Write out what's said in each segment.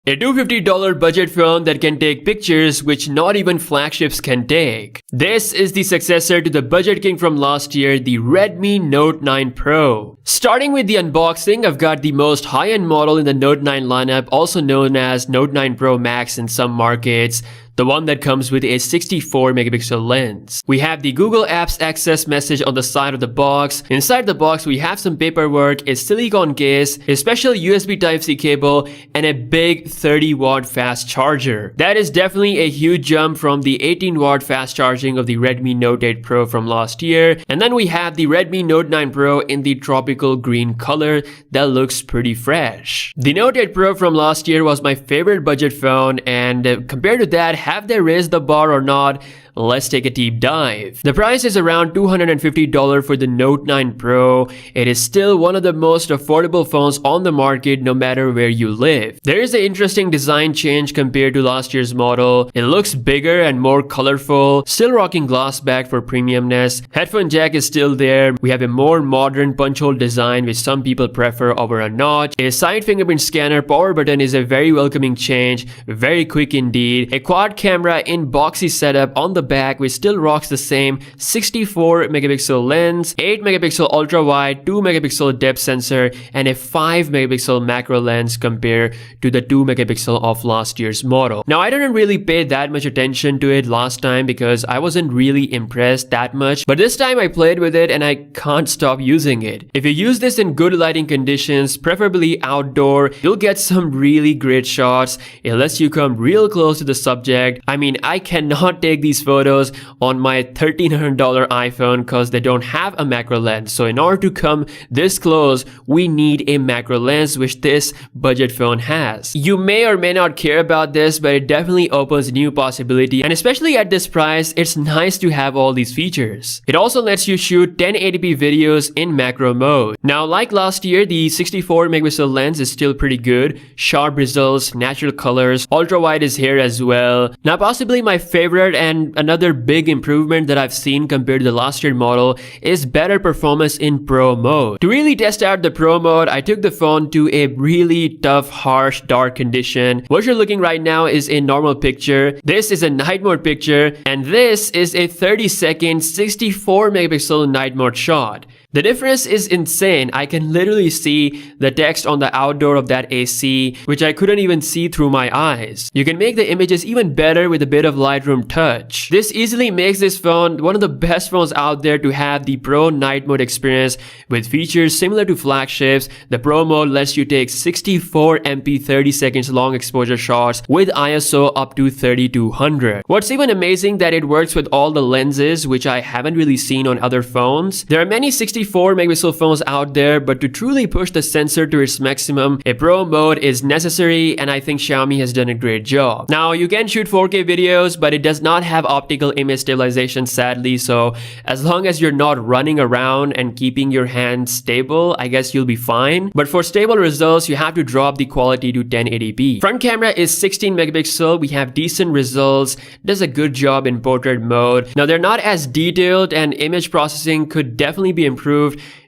A $250 budget phone that can take pictures which not even flagships can take. This is the successor to the budget king from last year, the Redmi Note 9 Pro. Starting with the unboxing, I've got the most high-end model in the Note 9 lineup, also known as Note 9 Pro Max in some markets. The one that comes with a 64 megapixel lens. We have the Google Apps Access message on the side of the box. Inside the box, we have some paperwork, a silicone case, a special USB Type-C cable, and a big 30-watt fast charger. That is definitely a huge jump from the 18-watt fast charging of the Redmi Note 8 Pro from last year. And then we have the Redmi Note 9 Pro in the tropical green color that looks pretty fresh. The Note 8 Pro from last year was my favorite budget phone, and compared to that, have they raised the bar or not? Let's take a deep dive. The price is around $250 for the Note 9 Pro. It is still one of the most affordable phones on the market no matter where you live. There is an interesting design change compared to last year's model. It looks bigger and more colorful, still rocking glass back for premiumness. Headphone jack is still there. We have a more modern punch hole design which some people prefer over a notch. A side fingerprint scanner power button is a very welcoming change, very quick indeed. A quad camera in boxy setup on the back which still rocks the same 64 megapixel lens, 8 megapixel ultra wide, 2 megapixel depth sensor, and a 5 megapixel macro lens compared to the 2 megapixel of last year's model. Now I didn't really pay that much attention to it last time because I wasn't really impressed that much, but this time I played with it and I can't stop using it. If you use this in good lighting conditions, preferably outdoor, you'll get some really great shots. It lets you come real close to the subject. I mean, I cannot take these photos on my $1,300 iPhone because they don't have a macro lens. So in order to come this close, we need a macro lens, which this budget phone has. You may or may not care about this, but it definitely opens new possibility, and especially at this price, it's nice to have all these features. It also lets you shoot 1080p videos in macro mode. Now, like last year, the 64 megapixel lens is still pretty good. Sharp results, natural colors, ultra wide is here as well. Now, possibly my favorite and another big improvement that I've seen compared to the last year model is better performance in Pro mode. To really test out the Pro mode, I took the phone to a really tough, harsh, dark condition. What you're looking right now is a normal picture. This is a night mode picture, and this is a 30-second 64 megapixel night mode shot. The difference is insane. I can literally see the text on the outdoor of that AC, which I couldn't even see through my eyes. You can make the images even better with a bit of Lightroom touch. This easily makes this phone one of the best phones out there to have the Pro night mode experience with features similar to flagships. The Pro mode lets you take 64 MP 30 seconds long exposure shots with ISO up to 3200. What's even amazing that it works with all the lenses, which I haven't really seen on other phones. There are many 64 megapixel phones out there, but to truly push the sensor to its maximum, a Pro mode is necessary, and I think Xiaomi has done a great job. Now, you can shoot 4K videos, but it does not have optical image stabilization, sadly, so as long as you're not running around and keeping your hands stable, I guess you'll be fine. But for stable results, you have to drop the quality to 1080p. Front camera is 16 megapixel. We have decent results, does a good job in portrait mode. Now, they're not as detailed, and image processing could definitely be improved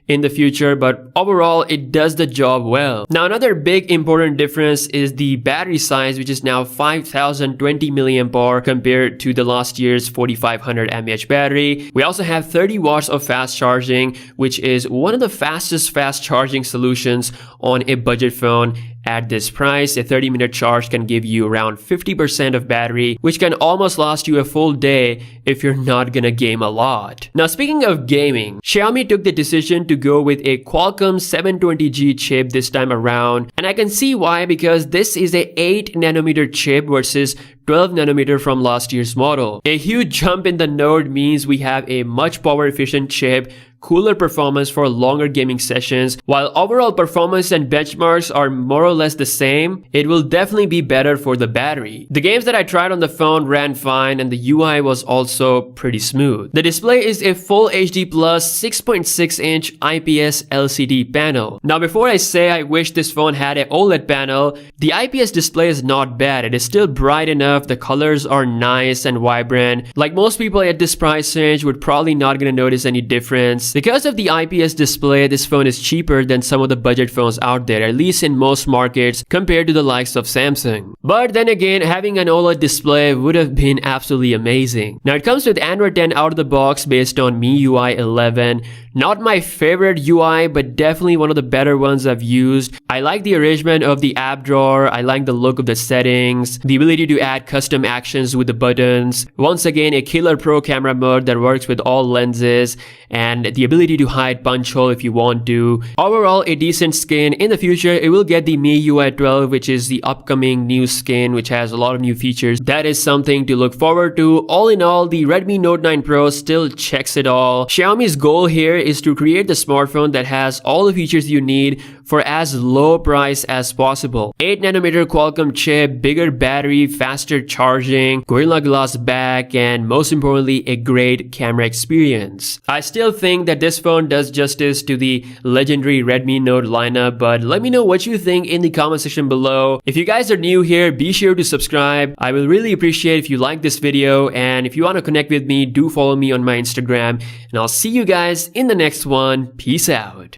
in the future, but overall it does the job well. Now, another big important difference is the battery size, which is now 5020 mAh compared to the last year's 4500 mAh battery. We also have 30 watts of fast charging, which is one of the fastest fast charging solutions on a budget phone. At this price, a 30-minute charge can give you around 50% of battery, which can almost last you a full day if you're not gonna game a lot. Now, speaking of gaming, Xiaomi took the decision to go with a Qualcomm 720G chip this time around, and I can see why, because this is a 8nm chip versus 12nm from last year's model. A huge jump in the Note means we have a much power efficient chip, cooler performance for longer gaming sessions. While overall performance and benchmarks are more or less the same, it will definitely be better for the battery. The games that I tried on the phone ran fine, and the UI was also pretty smooth. The display is a full HD plus 6.6-inch IPS LCD panel. Now, before I say I wish this phone had an OLED panel, the IPS display is not bad. It is still bright enough, the colors are nice and vibrant. Like most people at this price range would probably not gonna notice any difference. Because of the IPS display, this phone is cheaper than some of the budget phones out there, at least in most markets compared to the likes of Samsung. But then again, having an OLED display would have been absolutely amazing. Now it comes with Android 10 out of the box based on MIUI 11. Not my favorite UI, but definitely one of the better ones I've used. I like the arrangement of the app drawer, I like the look of the settings, the ability to add custom actions with the buttons. Once again, a killer pro camera mode that works with all lenses, and the ability to hide punch hole if you want to. Overall, a decent skin. In the future, it will get the MIUI 12, which is the upcoming new skin, which has a lot of new features. That is something to look forward to. All in all, the Redmi Note 9 Pro still checks it all. Xiaomi's goal here is to create the smartphone that has all the features you need for as low price as possible. 8nm Qualcomm chip, bigger battery, faster charging, Gorilla Glass back, and most importantly, a great camera experience. I still think that this phone does justice to the legendary Redmi Note lineup, but let me know what you think in the comment section below. If you guys are new here, be sure to subscribe. I will really appreciate if you like this video, and if you want to connect with me, do follow me on my Instagram, and I'll see you guys in the next one. Peace out.